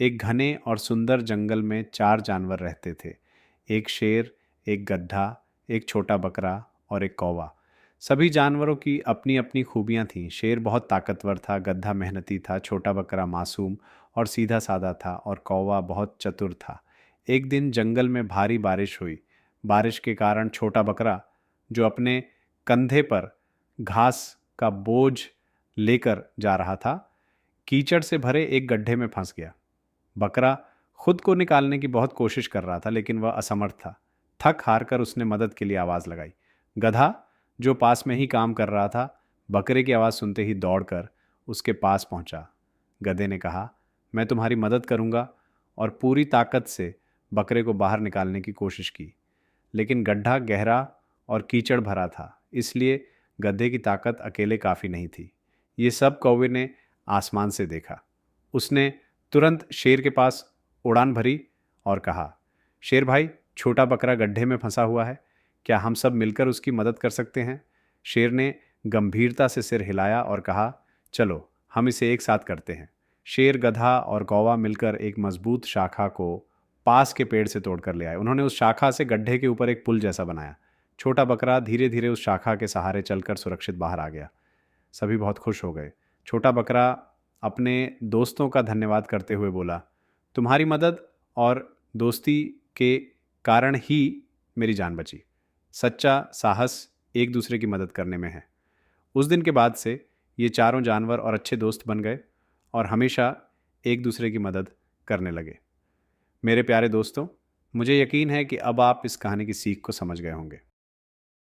एक घने और सुंदर जंगल में 4 जानवर रहते थे। एक शेर, एक गधा, एक छोटा बकरा और एक कौवा। सभी जानवरों की अपनी-अपनी खूबियाँ थीं। शेर बहुत ताकतवर था, गधा मेहनती था, छोटा बकरा मासूम और सीधा-सादा था और कौवा बहुत चतुर था। एक दिन जंगल में भारी बारिश हुई। बारिश के कारण छोटा बकरा, जो अपने कंधे पर घास का बोझ लेकर जा रहा था, कीचड़ से भरे एक गड्ढे में फंस गया। बकरा खुद को निकालने की बहुत कोशिश कर रहा था, लेकिन वह असमर्थ था। थक हार कर उसने मदद के लिए आवाज लगाई। गधा, जो पास में ही काम कर रहा था, बकरे की आवाज सुनते ही दौड़कर उसके पास पहुंचा। गधे ने कहा, मैं तुम्हारी मदद करूंगा, और पूरी ताकत से बकरे को बाहर निकालने की कोशिश की। लेकिन गड्ढा गहरा और कीचड़ भरा था, इसलिए गधे की ताकत अकेले काफी नहीं थी। ये सब कौवे ने आसमान से देखा। उसने तुरंत शेर के पास उड़ान भरी और कहा, शेर भाई, छोटा बकरा गड्ढे में फंसा हुआ है, क्या हम सब मिलकर उसकी मदद कर सकते हैं? शेर ने गंभीरता से सिर हिलाया और कहा, चलो हम इसे एक साथ करते हैं। शेर, गधा और कौवा मिलकर एक मजबूत शाखा को पास के पेड़ से तोड़कर ले आए। उन्होंने उस शाखा से गड्ढे के ऊपर एक पुल जैसा बनाया। छोटा बकरा धीरे धीरे उस शाखा के सहारे चलकर सुरक्षित बाहर आ गया। सभी बहुत खुश हो गए। छोटा बकरा अपने दोस्तों का धन्यवाद करते हुए बोला, तुम्हारी मदद और दोस्ती के कारण ही मेरी जान बची। सच्चा साहस एक दूसरे की मदद करने में है। उस दिन के बाद से ये चारों जानवर और अच्छे दोस्त बन गए और हमेशा एक दूसरे की मदद करने लगे। मेरे प्यारे दोस्तों, मुझे यकीन है कि अब आप इस कहानी की सीख को समझ गए होंगे।